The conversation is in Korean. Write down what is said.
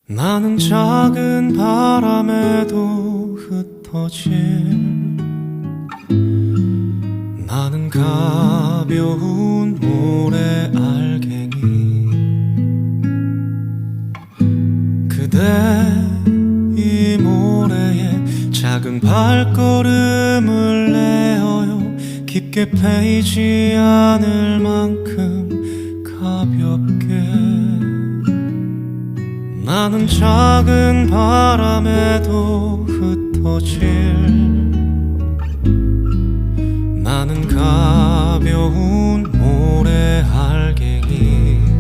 나는 작은 바람에도 흩어질, 나는 가벼운 모래 알갱이. 그대 이 모래에 작은 발걸음을 내어요. 깊게 패이지 않을 만큼 가볍게. 나는 작은 바람에도 흩어질